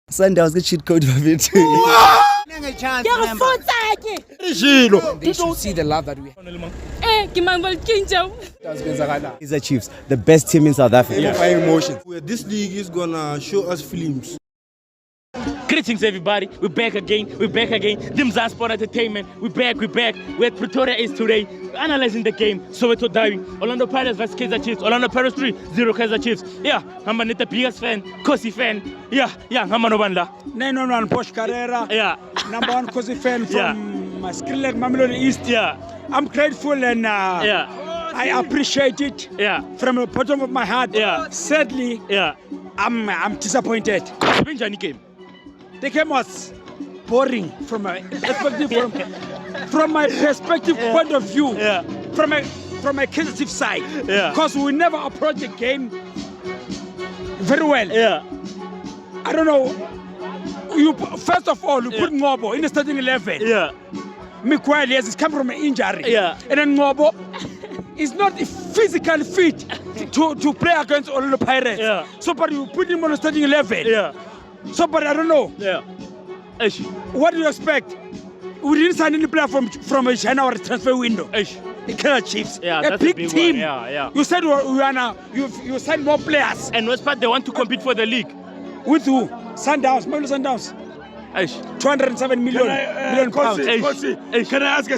Sundowns ke cheat code bafethu. They should see the love that we have. Kaizer Chiefs, the best team in South Africa. Emotions. This league is gonna show us films. Greetings everybody, we're back again. Dimza Sport Entertainment, we're back. We're at Pretoria is today, analyzing the game. Soweto Derby, Orlando Pirates vs Kaizer Chiefs, Orlando Pirates 3-0 Kaizer Chiefs. Yeah, I'm the biggest fan, Kosi fan. Yeah, I'm Nobanda. 911 Porsche Carrera. Yeah. Number one Kosi fan from Skillet, Mamelodi East. Yeah. I'm grateful and I appreciate it. Yeah. From the bottom of my heart. Yeah. Sadly, I'm disappointed. Game. The game was boring from my perspective. From my perspective point of view. Yeah. From a Kaizer Chiefs side. Yeah. Because we never approach the game very well. Yeah. I don't know. First of all, you put Ngobo in the starting 11. Yeah. Miguel, yes, he's come from an injury. Yeah. And then Ngobo is not physically fit to play against Orlando Pirates. Yeah. So, but you put him on the starting 11. Yeah. So, but I don't know. Yeah. Ish. What do you expect? We didn't sign any player from a January transfer window. Ish. The Kaizer Chiefs. Yeah, a that's big a big team. one. Yeah. You said you signed more players. And what's part they want to compete for the league? With who? Sundowns. Mamelodi Sundowns. Ish. 207 million pounds. Kosi, can I ask you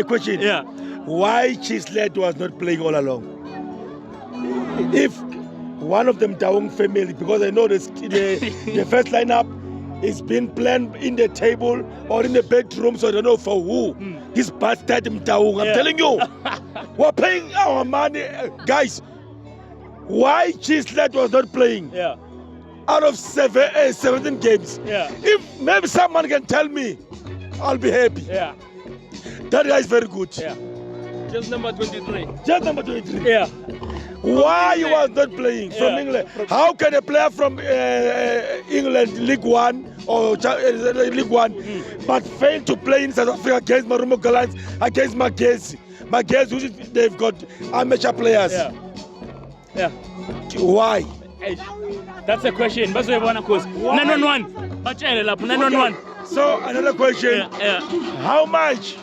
a question? Yeah. Why Chislett was not playing all along? If one of them Taung family, because I know the first lineup is being planned in the table or in the bedroom, so I don't know for who. This bastard Taung, I'm telling you, we're paying our money, guys. Why Chislett was not playing? Yeah. Out of 17 games. Yeah. If maybe someone can tell me, I'll be happy. Yeah. That guy is very good. Yeah. Just number 23. Just number 23. Yeah. Why he was not playing from England? How can a player from England, League One or League One, but fail to play in South Africa against Marumo Gallants, against Magesi? Magesi, they've got amateur players. Yeah. Why? That's a question. 911. 911. So another question. Yeah. How much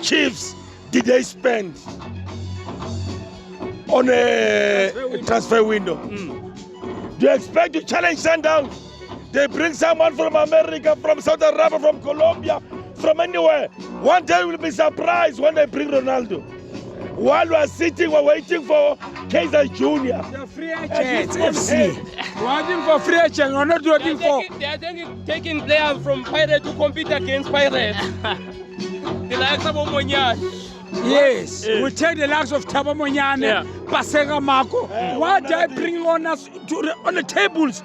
Chiefs did they spend on a transfer window? Do you expect to challenge Sundowns? They bring someone from America, from Saudi Arabia, from Colombia, from anywhere. One day we'll be surprised when they bring Ronaldo. While we are sitting, we're waiting for Kaizer Jr. The free agents, FC. We're waiting for free agents. We're not waiting for. They are taking players from Pirates to compete against Pirates. The likes of Omonia. Yes, we take the likes of Thabo Monyane, Paseka Mako. What are they bringing on us on the tables?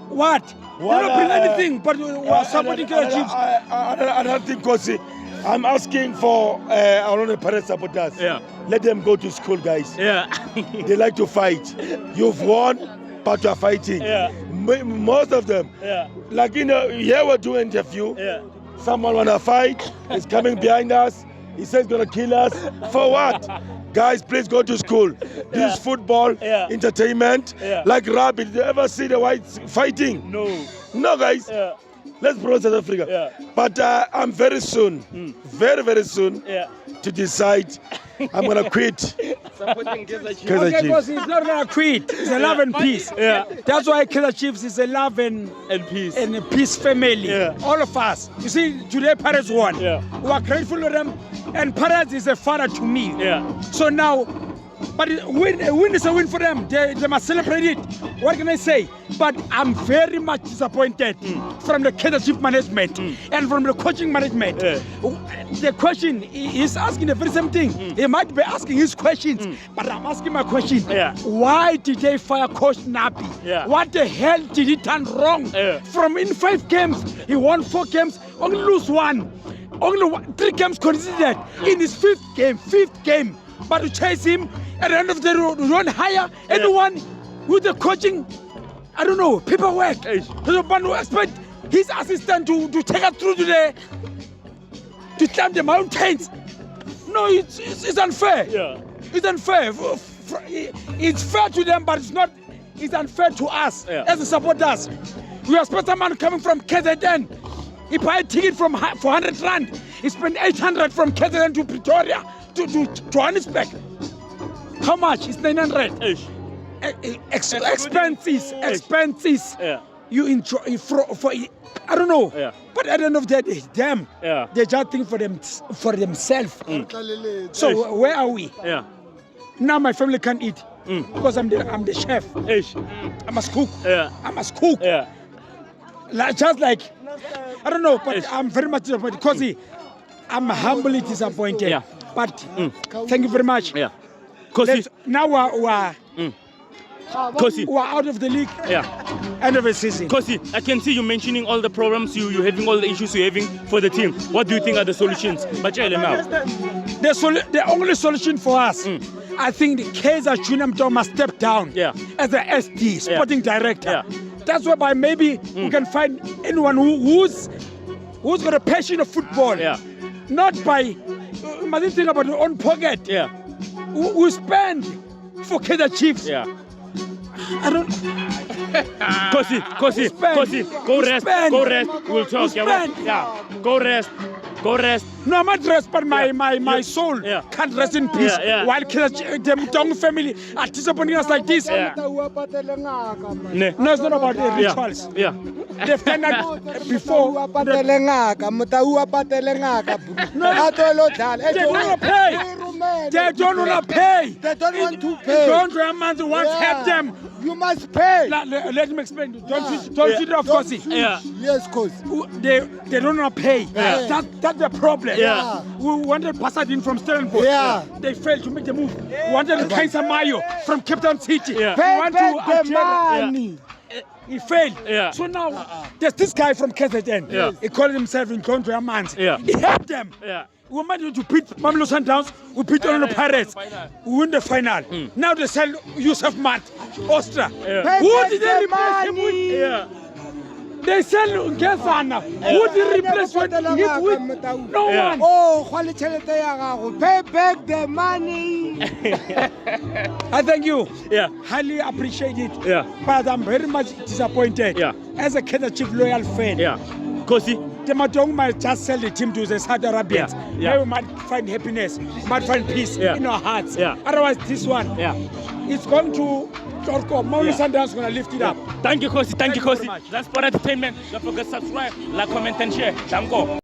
What? They don't bring anything, but we are supporting Kaizer Chiefs. Another thing, Kosi, I'm asking for our Pirates supporters. Yeah. Let them go to school, guys. Yeah. They like to fight. You've won, but you are fighting. Yeah. Most of them. Yeah. Like, here we're doing an interview. Yeah. Someone want to fight. He's coming behind us. He says he's going to kill us. For what? Guys, please go to school. This is football, entertainment. Like rugby. Did you ever see the whites fighting? No, guys. Let's promote South Africa. But I'm very soon, very soon, to decide I'm going to quit. Supporting Kaizer Chiefs. Kaizer Okay, because Chiefs. he's not going to quit. It's a love and peace. That's why Kaizer Chiefs is a love and peace. and a peace family. All of us. You see, today Pirates won. We are grateful to them. And Pirates is a father to me. So now, but a win is a win for them. They must celebrate it. What can I say? But I'm very much disappointed from the Kaizer Chiefs management and from the coaching management. The question is asking the very same thing. He might be asking his questions, but I'm asking my question. Why did they fire Coach Napi? What the hell did he turn wrong? From in 5 games, he won 4 games, only lose 1. Only 3 games conceded in his 5th game. But to chase him, at the end of the day, we don't hire anyone with the coaching, I don't know, paperwork. But we expect his assistant to take us through to climb the mountains. No, it's unfair. It's unfair. It's fair to them, but it's unfair to us as the supporters. We expect a man coming from KZN. He buy a ticket from 400 rand. He spent 800 from KZN to Pretoria to Johannesburg. How much? It's 900. Expenses. Yeah. You enjoy for I don't know. Yeah. But at the end of the day, them. Yeah. They just think for themselves. So where are we? Yeah. Now my family can't eat because I'm the chef. I must cook. Yeah. I must cook. Yeah. Just like I don't know, but I'm very much disappointed because I'm humbly disappointed. Yeah. But thank you very much. Yeah. Kosi. Now we're out of the league. Yeah. End of the season. Kosi, I can see you mentioning all the problems you're having, all the issues you're having for the team. What do you think are the solutions? Bachele now. The only solution for us, I think the Kaizer Junior Mtao must step down as the SD, sporting director. Yeah. That's whereby maybe we can find anyone who's got a passion of football. Yeah. Not by must think about their own pocket. Yeah. Who spend for Kaizer Chiefs. Yeah. I don't. Kosi, go rest. We'll talk. Yeah. Go rest. No, I'm not rest, but my soul can't rest in peace. While the Mtong family are disappointing us like this. Yeah. No, it's not about the rituals. Yeah. They've done that before. They don't want to pay. They don't want to pay. Don't want to help them. You must pay. Let me explain. Don't feed it off, Kosi. Yeah. Yes, coach. They don't want to pay. Yeah. That's the problem. Yeah. We wanted Pasadena from Stellenbosch. Yeah. They failed to make the move. We wanted Kaiser Mayo from Cape Town City. Yeah. We Pay want back to the Algeria. money. He failed. Yeah. So now there's this guy from KZN. Yeah. He called himself in John Mans. Yeah. He helped them. Yeah. We managed to beat Mamelodi Sundowns. We beat Orlando Pirates. We win the final. Now they sell Yusuf Mat, Austria. Yeah. Pay Who back did they the replace him with? money. Yeah. They sell Ngezana. Who did they replace him with? No Yeah. one. Oh, khwale tšhelete ya gago. Pay back the money. I thank you. Yeah. Highly appreciate it. Yeah. But I'm very much disappointed. Yeah. As a Kaizer Chief loyal fan. Yeah. Kosi. The Matong might just sell the team to the Saudi Arabians. Yeah, yeah. Maybe we might find happiness, might find peace in our hearts. Yeah. Otherwise, this one, it's going to Torko. Mamelodi Sundowns going to lift it up. Thank you, Kosi. Thank you, very Kosi. much. That's Sport Entertainment. Don't forget to subscribe, like, comment, and share. Thank you.